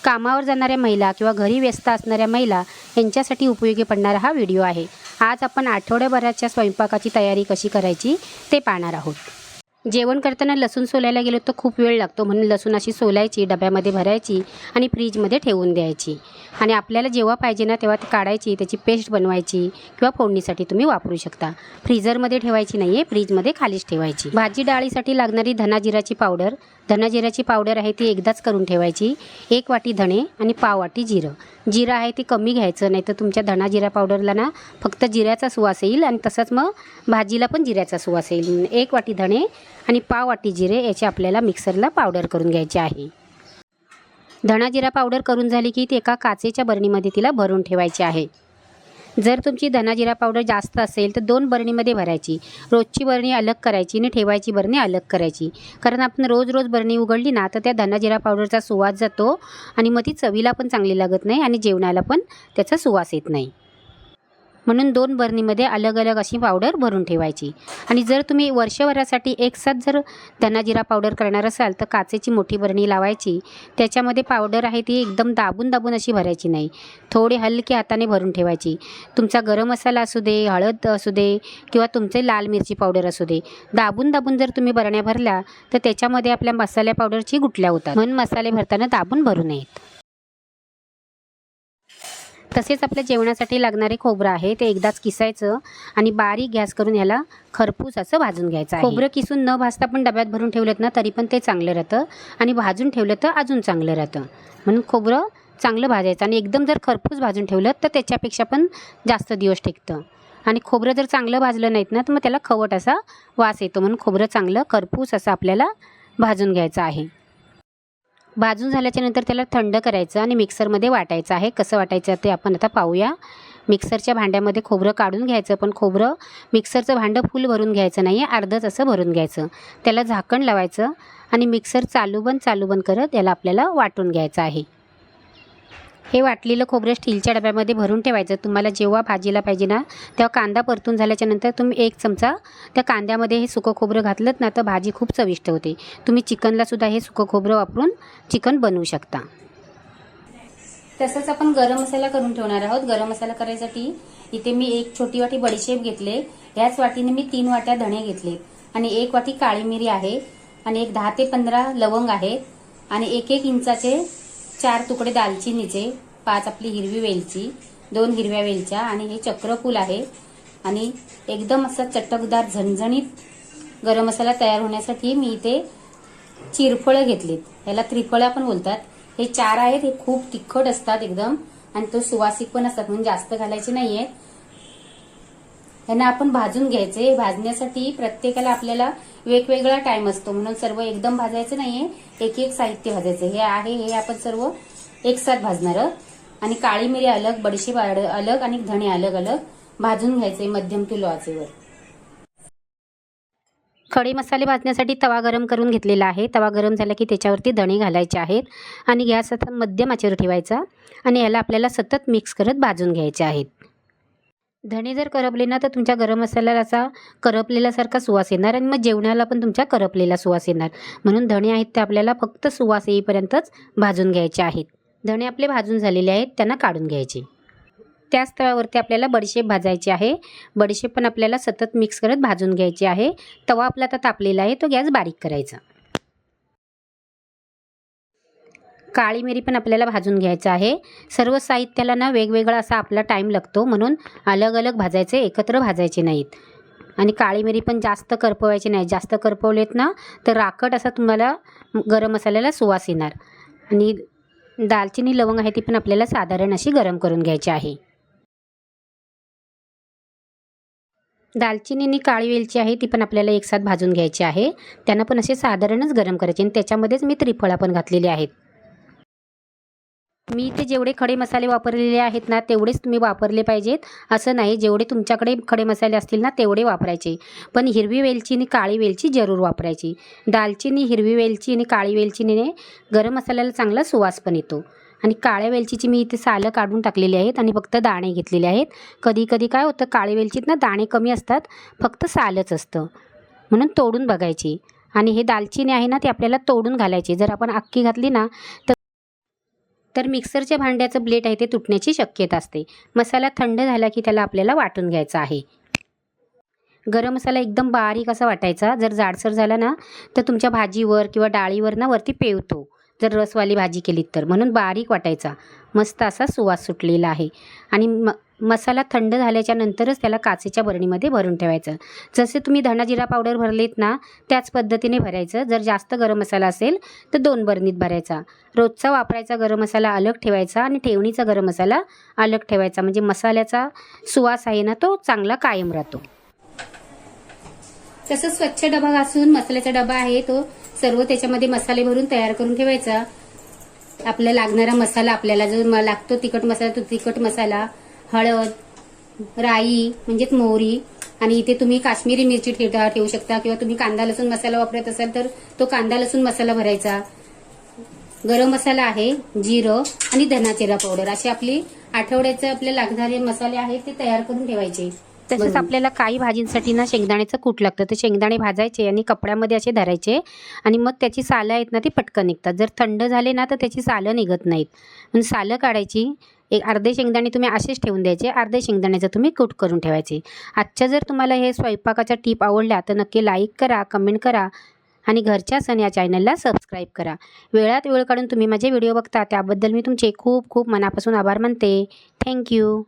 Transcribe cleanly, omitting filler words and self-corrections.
कामावर जाणाऱ्या महिला किंवा घरी व्यस्त असणाऱ्या महिला यांच्यासाठी उपयोगी पडणारा हा व्हिडिओ आहे। आज आपण आठवड्याभराच्या स्वयंपाकाची तयारी कशी करायची ते पाहणार आहोत। जेवण करताना लसूण सोलायला गेलो तर खूप वेळ लागतो, म्हणून लसूण अशी सोलायची, डब्यामध्ये भरायची आणि फ्रीजमध्ये ठेवून द्यायची आणि आपल्याला जेव्हा पाहिजे ना तेव्हा ती काढायची, त्याची पेस्ट बनवायची किंवा फोडणीसाठी तुम्ही वापरू शकता। फ्रीजरमध्ये ठेवायची नाही आहे, फ्रीजमध्ये खालीच ठेवायची। भाजी डाळीसाठी लागणारी धना जिऱ्याची पावडर आहे ती एकदाच करून ठेवायची। 1 वाटी धणे आणि पाव वाटी जिरं आहे ते कमी घ्यायचं, नाही तर तुमच्या धना जिरा पावडरला ना फक्त जिऱ्याचा सुवास येईल आणि तसंच मग भाजीला पण जिऱ्याचा सुवास येईल। 1 वाटी धणे आणि पाव वाटी जिरे याची आपल्याला मिक्सरला पावडर करून घ्यायची आहे। धना जिरा पावडर करून झाली की ती एका काचेच्या बरणीमध्ये तिला भरून ठेवायची आहे। जर तुमची धना जिरा पावडर जास्त असेल तर 2 बरणीमध्ये भरायची। रोजची बरणी अलग करायची आणि ठेवायची बरणी अलग करायची, कारण आपण रोज बरणी उघडली ना तर त्या धना जिरा पावडरचा सुवास जातो आणि मग ती चवीला पण चांगली लागत नाही आणि जेवणाला पण त्याचा सुवास येत नाही। म्हणून 2 बरणीमध्ये अलग अशी पावडर भरून ठेवायची। आणि जर तुम्ही वर्षभरासाठी एकसाथ जर धना जिरा पावडर करणार असाल तर काचेची मोठी बरणी लावायची, त्याच्यामध्ये पावडर आहे ती एकदम दाबून अशी भरायची नाही, थोडी हलकी हाताने भरून ठेवायची। तुमचा गरम मसाला असू दे, हळद असू दे किंवा तुमचे लाल मिरची पावडर असू दे, दाबून जर तुम्ही बरण्या भरल्या तर त्याच्यामध्ये आपल्या मसाल्या पावडरची गुठल्या होतात, म्हणून मसाले भरताना दाबून भरू नयेत। तसेच आपल्या जेवणासाठी लागणारे खोबरं आहे ते एकदाच किसायचं आणि बारीक गॅस करून याला खरपूस असं भाजून घ्यायचं आहे। खोबरं किसून न भाजता पण डब्यात भरून ठेवलं ना तरी पण ते चांगलं राहतं आणि भाजून ठेवलं तर अजून चांगलं राहतं, म्हणून खोबरं चांगलं भाजायचं आणि एकदम जर खरपूस भाजून ठेवलं तर त्याच्यापेक्षा पण जास्त दिवस टिकतं। आणि खोबरं जर चांगलं भाजलं नाहीत ना तर मग त्याला खवट असा वास येतो, म्हणून खोबरं चांगलं खरपूस असं आपल्याला भाजून घ्यायचं आहे। भाजून झाल्याच्या नंतर त्याला थंड करायचं आणि मिक्सरमध्ये वाटायचं आहे। कसं वाटायचं ते आपण आता पाहूया। मिक्सरच्या भांड्यामध्ये खोबरं काढून घ्यायचं, पण खोबरं मिक्सरचं भांडं फुल भरून घ्यायचं नाही आहे, अर्धच असं भरून घ्यायचं। त्याला झाकण लावायचं आणि मिक्सर चालू बंद करत याला आपल्याला वाटून घ्यायचं आहे। हे वाटलेलं खोबरं स्टीलच्या डब्यामध्ये भरून ठेवायचं। तुम्हाला जेव्हा भाजीला पाहिजे ना तेव्हा कांदा परतून झाल्याच्या नंतर तुम्ही 1 चमचा त्या कांद्यामध्ये हे सुकं खोबरं घातलं ना तर भाजी खूप चविष्ट होते। तुम्ही चिकनला सुद्धा हे सुकं खोबरं वापरून चिकन बनवू शकता। तसंच आपण गरम मसाला करून ठेवणार आहोत। गरम मसाला करायसाठी इथे मी 1 छोटी वाटी बडीशेप घेतले, याच वाटीने मी 3 वाट्या धणे घेतले आणि 1 वाटी काळी मिरी आहे आणि 10 ते 15 लवंग आहे आणि 1 इंचाचे 4 तुकडे दालचिनीचे, 5 आपली हिरवी वेलची, 2 हिरव्या वेलच्या आणि हे चक्रफूल आहे। आणि एकदम असा चटकदार झणझणीत गरम मसाला तयार होण्यासाठी मी इथे चिरफळं घेतलीत, याला त्रिफळा पण बोलतात। हे 4 आहेत, हे खूप तिखट असतात एकदम आणि तो सुवासिक पण असतात, म्हणून जास्त घालायचे नाहीये। यांना आपण भाजून घ्यायचे। भाजण्यासाठी प्रत्येकाला आपल्याला वेगवेगळा टाइम असतो, म्हणून सर्व एकदम भाजायचं नाहीये, एक साहित्य भाजायचं। हे आपण सर्व एकसाथ भाजणार आणि काळी मिरी अलग, बडीशेप अलग आणि धणे अलग भाजून घ्यायचे मध्यम टू लो आचेवर। खडे मसाले भाजण्यासाठी तवा गरम करून घेतलेला आहे। तवा गरम झाला की त्याच्यावरती धणे घालायचे आहेत आणि गॅस आता मध्यम आचेवर ठेवायचा आणि याला आपल्याला सतत मिक्स करत भाजून घ्यायचे आहेत। धणे जर करपले ना तर तुमच्या गरम मसाल्याला असा करपलेल्यासारखा सुवास येणार आणि मग जेवणाला पण तुमच्या करपलेला सुवास येणार, म्हणून धणे आहेत ते आपल्याला फक्त सुवास येईपर्यंतच भाजून घ्यायचे आहेत। धणे आपले भाजून झालेले आहेत, त्यांना काढून घ्यायचे। त्याच तव्यावरती आपल्याला बडीशेप भाजायची आहे। बडीशेप पण आपल्याला सतत मिक्स करत भाजून घ्यायची आहे। तवा आपला आता तापलेला आहे, तो गॅस बारीक करायचा। काळी मिरी पण आपल्याला भाजून घ्यायचं आहे। सर्व साहित्याला ना वेगवेगळा असा आपला टाइम लागतो, म्हणून अलग भाजायचे, एकत्र भाजायचे नाहीत। आणि काळी मिरी पण जास्त करपवायची नाही, जास्त करपवलेत ना तर राखट असा तुम्हाला गरम मसाल्याला सुवास येणार। आणि दालचिनी लवंग आहे ती पण आपल्याला साधारण अशी गरम करून घ्यायची आहे। दालचिनी आणि काळी वेलची आहे ती पण आपल्याला एकसाथ भाजून घ्यायची आहे। त्यांना पण असे साधारणच गरम करायचे आणि त्याच्यामध्येच मी त्रिफळा पण घातलेले आहेत। मी इथे जेवढे खडे मसाले वापरलेले आहेत ना तेवढेच तुम्ही वापरले पाहिजेत, असं नाही। जेवढे तुमच्याकडे खडे मसाले असतील ना तेवढे वापरायचे, पण हिरवी वेलची आणि काळी वेलची जरूर वापरायची। दालचिनी, हिरवी वेलची आणि काळी वेलचीने गरम मसाल्याला चांगला सुवास पण येतो। आणि काळ्या वेलचीची मी इथे सालं काढून टाकलेली आहेत आणि फक्त दाणे घेतलेले आहेत। कधी काय होतं काळी वेलचीत ना दाणे कमी असतात, फक्त सालच असतं, म्हणून तोडून बघायची। आणि हे दालचिनी आहे ना ती आपल्याला तोडून घालायची, जर आपण अख्खी घातली ना तर मिक्सरच्या भांड्याचं ब्लेड आहे ते तुटण्याची शक्यता असते. मसाला थंड झाला की त्याला आपल्याला वाटून घ्यायचा आहे. गरम मसाला एकदम बारीक असा वाटायचा. जर जाडसर झाला ना तर तुमच्या भाजीवर किंवा डाळीवर ना वरती पेवतो, जर रसवाली भाजी केलीत तर. म्हणून बारीक वाटायचा. मस्त असा सुवास सुटलेला आहे. आणि मसाला थंड झाल्याच्या नंतरच त्याला काचेच्या बरणीमध्ये भरून ठेवायचं. जसे तुम्ही धना जिरा पावडर भरलेत ना त्याच पद्धतीने भरायचं. जर जास्त गरम मसाला असेल तर 2 बरणीत भरायचा. रोजचा वापरायचा गरम मसाला अलग ठेवायचा आणि ठेवणीचा गरम मसाला अलग ठेवायचा. म्हणजे मसाल्याचा सुवास आहे ना तो चांगला कायम राहतो. तसं स्वच्छ डबा घासून मसाल्याचा डबा आहे तो सर्व त्याच्यामध्ये मसाले भरून तयार करून ठेवायचा. आपल्याला लागणारा मसाला, आपल्याला जो लागतो तिखट मसाला तो तिखट मसाला, हळद, राई म्हणजेच मोहरी, आणि इथे तुम्ही काश्मीरी मिरची ठेवू शकता किंवा तुम्ही कांदा लसूण मसाला वापरत असाल तर तो कांदा लसूण मसाला भरायचा. गरम मसाला आहे, जिरं आणि धना जिरा पावडर असे आपली आठवड्याचे आपले लागणारे मसाले आहेत ते तयार करून ठेवायचे. तसंच आपल्याला काही भाजींसाठी ना शेंगदाण्याचं कूट लागतं. ते शेंगदाणे भाजायचे आणि कपड्यामध्ये असे धरायचे आणि मग त्याची सालं आहेत ना ती पटकन निघतात. जर थंड झाले ना तर त्याची सालं निघत नाहीत. म्हणून सालं काढायची. एक अर्धे शेंगदाणे तुम्ही असेच ठेवून द्यायचे, अर्धे शेंगदाण्याचं तुम्ही कूट करून ठेवायचे. आजच्या जर तुम्हाला हे स्वयंपाकाच्या टिप आवडल्या तर नक्की लाईक करा, कमेंट करा आणि घरच्या सण या चॅनलला सबस्क्राईब करा. वेळात वेळ काढून तुम्ही माझे व्हिडिओ बघता त्याबद्दल मी तुमचे खूप खूप मनापासून आभार मानते. थँक्यू.